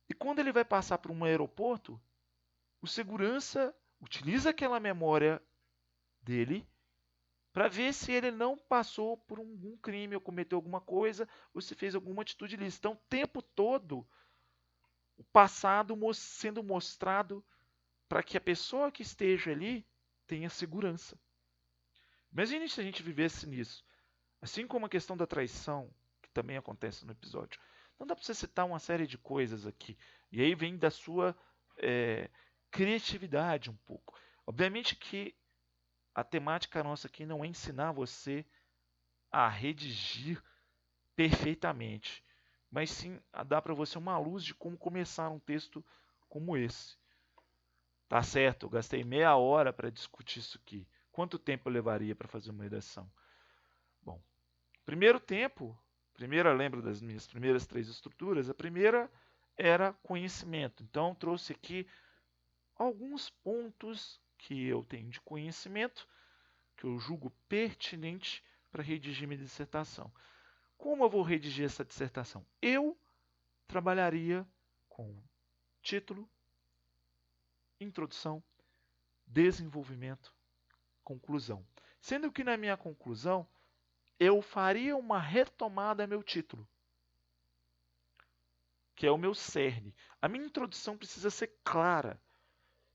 e quando ele vai passar por um aeroporto, o segurança utiliza aquela memória dele para ver se ele não passou por algum crime ou cometeu alguma coisa ou se fez alguma atitude ilícita. Então, o tempo todo, o passado sendo mostrado para que a pessoa que esteja ali tenha segurança. Imagine se a gente vivesse nisso. Assim como a questão da traição, que também acontece no episódio. Não dá para você citar uma série de coisas aqui. E aí vem da sua criatividade um pouco. Obviamente que a temática nossa aqui não é ensinar você a redigir perfeitamente, mas sim a dar para você uma luz de como começar um texto como esse. Tá certo, eu gastei meia hora para discutir isso aqui. Quanto tempo eu levaria para fazer uma redação? Bom, primeiro tempo, lembra das minhas primeiras 3 estruturas? A primeira era conhecimento. Então, trouxe aqui alguns pontos que eu tenho de conhecimento, que eu julgo pertinente para redigir minha dissertação. Como eu vou redigir essa dissertação? Eu trabalharia com título, introdução, desenvolvimento, conclusão. Sendo que na minha conclusão, eu faria uma retomada ao meu título, que é o meu cerne. A minha introdução precisa ser clara.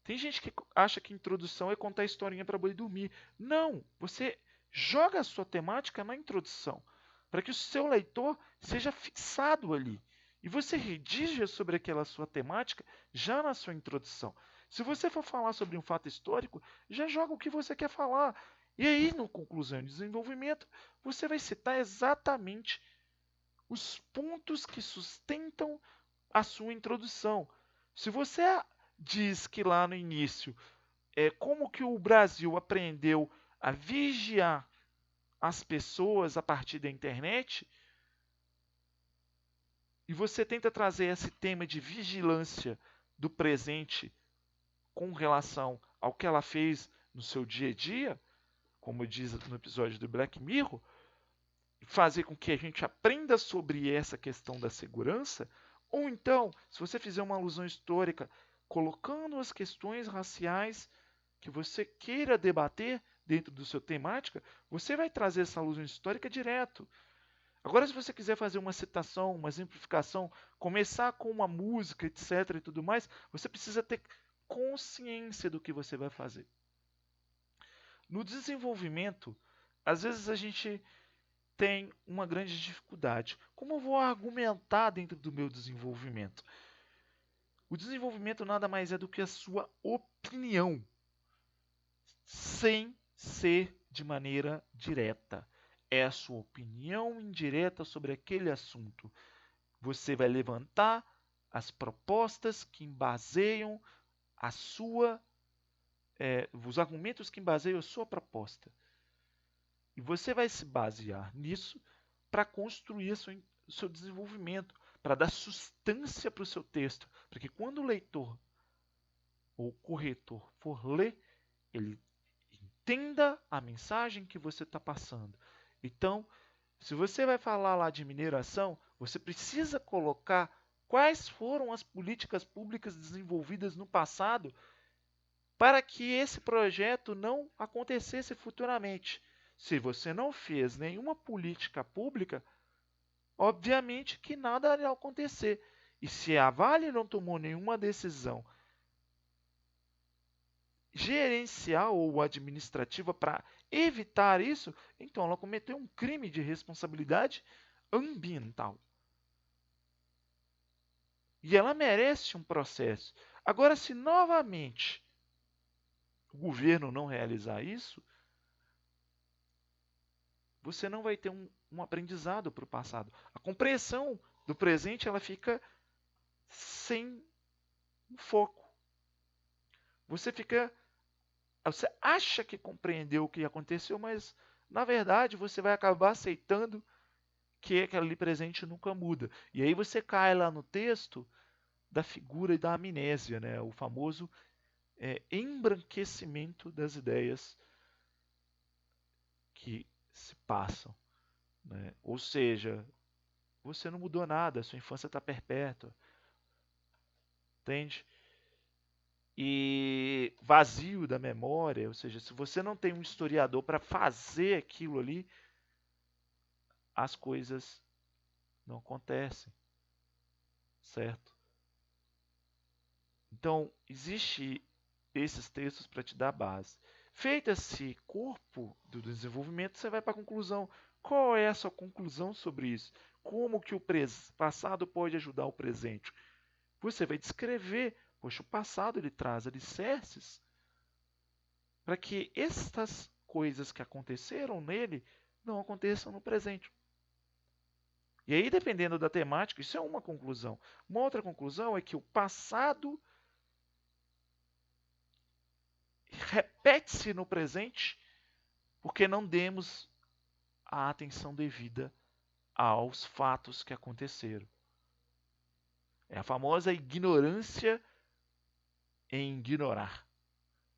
Tem gente que acha que introdução é contar historinha para boi dormir. Não, você joga a sua temática na introdução, para que o seu leitor seja fixado ali. E você redija sobre aquela sua temática já na sua introdução. Se você for falar sobre um fato histórico, já joga o que você quer falar. E aí, no conclusão e desenvolvimento, você vai citar exatamente os pontos que sustentam a sua introdução. Se você diz que lá no início como que o Brasil aprendeu a vigiar as pessoas a partir da internet, e você tenta trazer esse tema de vigilância do presente com relação ao que ela fez no seu dia a dia, como diz no episódio do Black Mirror, fazer com que a gente aprenda sobre essa questão da segurança, ou então, se você fizer uma alusão histórica, colocando as questões raciais que você queira debater dentro do seu temática, você vai trazer essa alusão histórica direto. Agora, se você quiser fazer uma citação, uma exemplificação, começar com uma música, etc. e tudo mais, você precisa ter consciência do que você vai fazer. No desenvolvimento, às vezes a gente tem uma grande dificuldade. Como eu vou argumentar dentro do meu desenvolvimento? O desenvolvimento nada mais é do que a sua opinião, sem ser de maneira direta. É a sua opinião indireta sobre aquele assunto. Você vai levantar as propostas que embaseiam a sua, os argumentos que embaseiam a sua proposta. E você vai se basear nisso para construir o seu desenvolvimento, para dar sustância para o seu texto. Porque quando o leitor ou o corretor for ler, ele entenda a mensagem que você está passando. Então, se você vai falar lá de mineração, você precisa colocar quais foram as políticas públicas desenvolvidas no passado para que esse projeto não acontecesse futuramente. Se você não fez nenhuma política pública, obviamente que nada irá acontecer. E se a Vale não tomou nenhuma decisão gerencial ou administrativa para evitar isso, então ela cometeu um crime de responsabilidade ambiental. E ela merece um processo. Agora, se novamente o governo não realizar isso, você não vai ter um aprendizado para o passado. A compreensão do presente ela fica sem um foco. Você acha que compreendeu o que aconteceu, mas na verdade você vai acabar aceitando que aquele ali presente nunca muda. E aí você cai lá no texto da figura e da amnésia, né? O famoso embranquecimento das ideias que se passam. Né? Ou seja, você não mudou nada, sua infância está perpétua. Entende? e vazio da memória, ou seja, se você não tem um historiador para fazer aquilo ali, as coisas não acontecem, certo? Então, existe esses textos para te dar base. Feito esse corpo do desenvolvimento, você vai para a conclusão. Qual é a sua conclusão sobre isso? Como que o passado pode ajudar o presente? Você vai descrever, poxa, o passado ele traz alicerces para que estas coisas que aconteceram nele não aconteçam no presente. E aí, dependendo da temática, isso é uma conclusão. Uma outra conclusão é que o passado repete-se no presente porque não demos a atenção devida aos fatos que aconteceram. É a famosa ignorância em ignorar.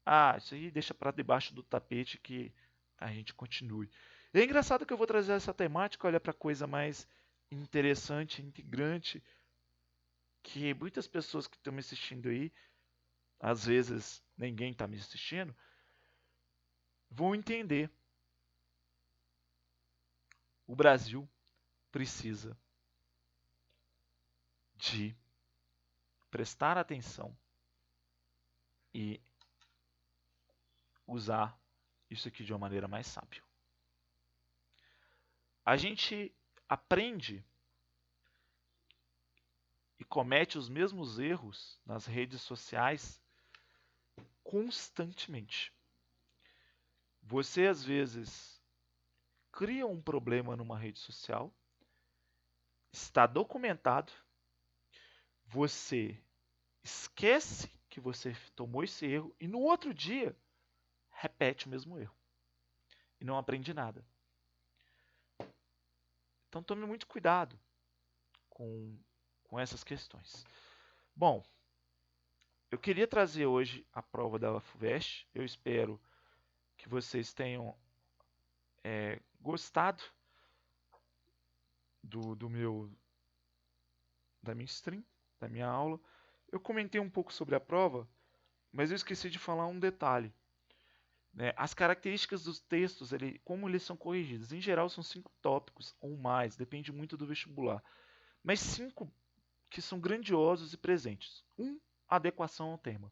Ah, isso aí deixa para debaixo do tapete que a gente continue. E é engraçado que eu vou trazer essa temática, olha para coisa mais interessante, integrante, que muitas pessoas que estão me assistindo aí, às vezes ninguém está me assistindo, vão entender. O Brasil precisa de prestar atenção e usar isso aqui de uma maneira mais sábia. A gente aprende e comete os mesmos erros nas redes sociais constantemente. Você às vezes cria um problema numa rede social, está documentado, você esquece que você tomou esse erro e no outro dia repete o mesmo erro e não aprende nada. Então tome muito cuidado com essas questões. Bom, eu queria trazer hoje a prova da FUVEST. Eu espero que vocês tenham gostado da minha stream, da minha aula. Eu comentei um pouco sobre a prova, mas eu esqueci de falar um detalhe. Né? As características dos textos, como eles são corrigidos, em geral são 5 tópicos ou mais, depende muito do vestibular. Mas 5 que são grandiosos e presentes. Adequação ao tema.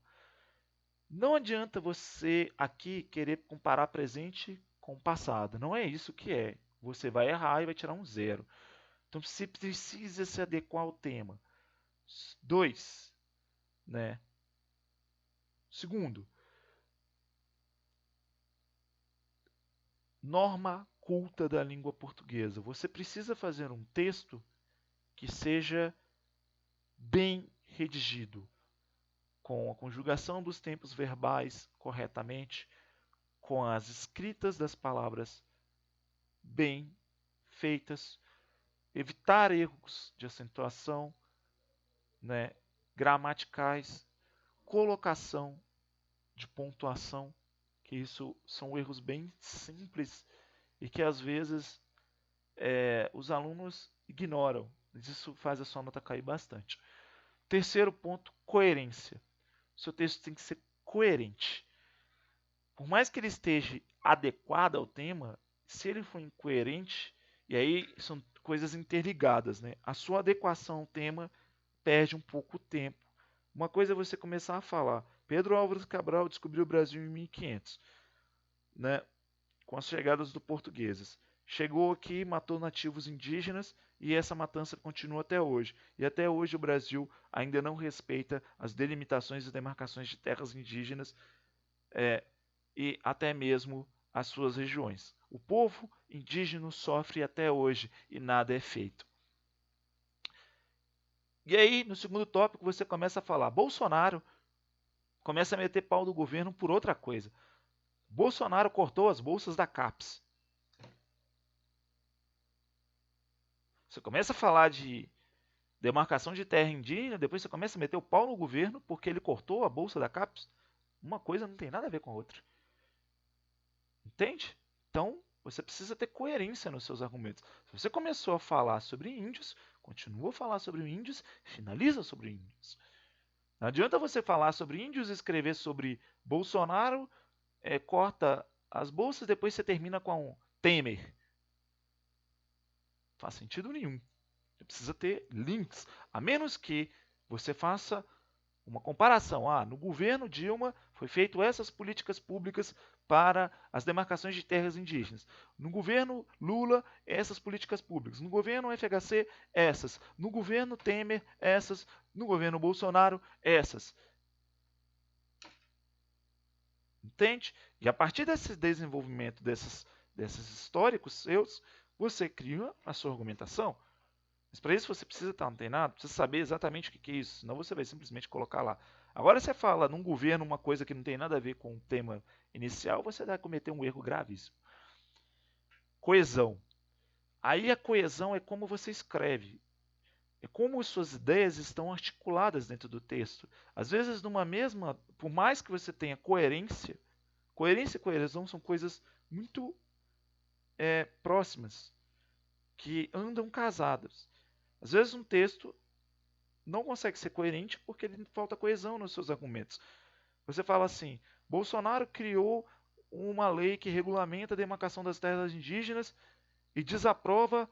Não adianta você aqui querer comparar presente com passado. Não é isso que é. Você vai errar e vai tirar um 0. Então você precisa se adequar ao tema. 2, né? Segundo, norma culta da língua portuguesa. Você precisa fazer um texto que seja bem redigido, com a conjugação dos tempos verbais corretamente, com as escritas das palavras bem feitas, evitar erros de acentuação, né, gramaticais, colocação de pontuação, que isso são erros bem simples e que às vezes os alunos ignoram. Isso faz a sua nota cair bastante. Terceiro ponto, coerência. O seu texto tem que ser coerente. Por mais que ele esteja adequado ao tema, se ele for incoerente, e aí são coisas interligadas, né? A sua adequação ao tema perde um pouco o tempo. Uma coisa é você começar a falar: Pedro Álvares Cabral descobriu o Brasil em 1500, né? Com as chegadas dos portugueses. Chegou aqui, matou nativos indígenas e essa matança continua até hoje. E até hoje o Brasil ainda não respeita as delimitações e demarcações de terras indígenas e até mesmo as suas regiões. O povo indígena sofre até hoje e nada é feito. E aí, no segundo tópico, você começa a falar: Bolsonaro começa a meter pau do governo por outra coisa. Bolsonaro cortou as bolsas da CAPES. Você começa a falar de demarcação de terra indígena, depois você começa a meter o pau no governo porque ele cortou a bolsa da CAPES. Uma coisa não tem nada a ver com a outra. Entende? Então, você precisa ter coerência nos seus argumentos. Se você começou a falar sobre índios, continua a falar sobre índios, finaliza sobre índios. Não adianta você falar sobre índios e escrever sobre Bolsonaro, corta as bolsas, depois você termina com Temer. Não faz sentido nenhum. Você precisa ter links, a menos que você faça uma comparação. No governo Dilma foi feito essas políticas públicas para as demarcações de terras indígenas. No governo Lula, essas políticas públicas. No governo FHC, essas. No governo Temer, essas. No governo Bolsonaro, essas. Entende? E a partir desse desenvolvimento desses históricos seus, você cria a sua argumentação. Mas para isso você precisa estar antenado, precisa saber exatamente o que é isso, senão você vai simplesmente colocar lá. Agora você fala num governo uma coisa que não tem nada a ver com o tema inicial, você vai cometer um erro gravíssimo. Coesão. Aí a coesão é como você escreve, é como as suas ideias estão articuladas dentro do texto. Às vezes numa mesma, por mais que você tenha coerência e coesão são coisas muito próximas, que andam casadas. Às vezes um texto não consegue ser coerente porque ele falta coesão nos seus argumentos. Você fala assim: Bolsonaro criou uma lei que regulamenta a demarcação das terras indígenas e desaprova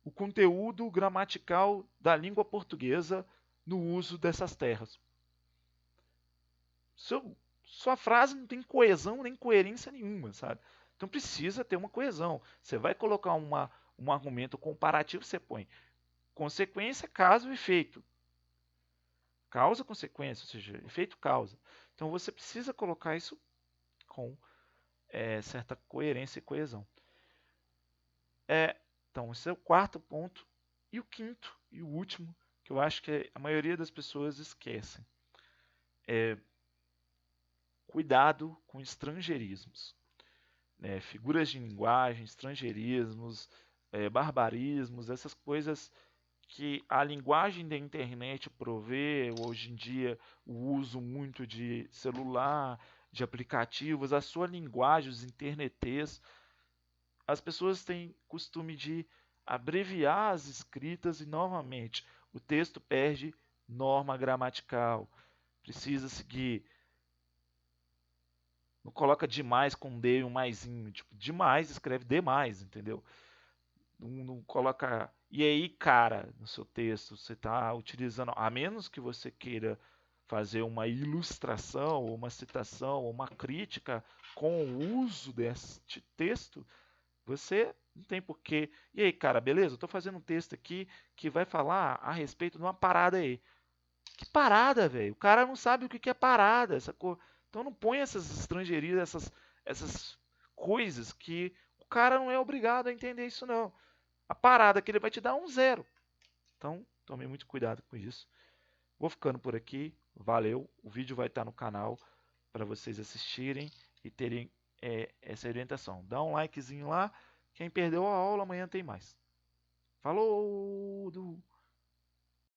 o conteúdo gramatical da língua portuguesa no uso dessas terras. Sua frase não tem coesão nem coerência nenhuma, sabe? Então precisa ter uma coesão. Você vai colocar um argumento comparativo, você põe consequência, caso e efeito. Causa, consequência, ou seja, efeito, causa. Então você precisa colocar isso com certa coerência e coesão. Então, esse é o quarto ponto. E o quinto e o último, que eu acho que a maioria das pessoas esquecem. Cuidado com estrangeirismos. Figuras de linguagem, estrangeirismos, barbarismos, essas coisas que a linguagem da internet provê, hoje em dia o uso muito de celular, de aplicativos, a sua linguagem, os internetês, as pessoas têm costume de abreviar as escritas e novamente o texto perde norma gramatical, precisa seguir. Não coloca demais com D e um maisinho, tipo, demais escreve demais, entendeu? Não coloca. E aí, cara, no seu texto, você está utilizando, a menos que você queira fazer uma ilustração, ou uma citação, ou uma crítica com o uso deste texto, você não tem porquê. E aí, cara, beleza? Eu estou fazendo um texto aqui que vai falar a respeito de uma parada aí. Que parada, velho? O cara não sabe o que é parada, essa cor. Então não põe essas estrangeirias, essas coisas que o cara não é obrigado a entender isso, não. A parada que ele vai te dar é um zero. Então, tome muito cuidado com isso. Vou ficando por aqui. Valeu. O vídeo vai estar no canal para vocês assistirem e terem essa orientação. Dá um likezinho lá. Quem perdeu a aula, amanhã tem mais. Falou!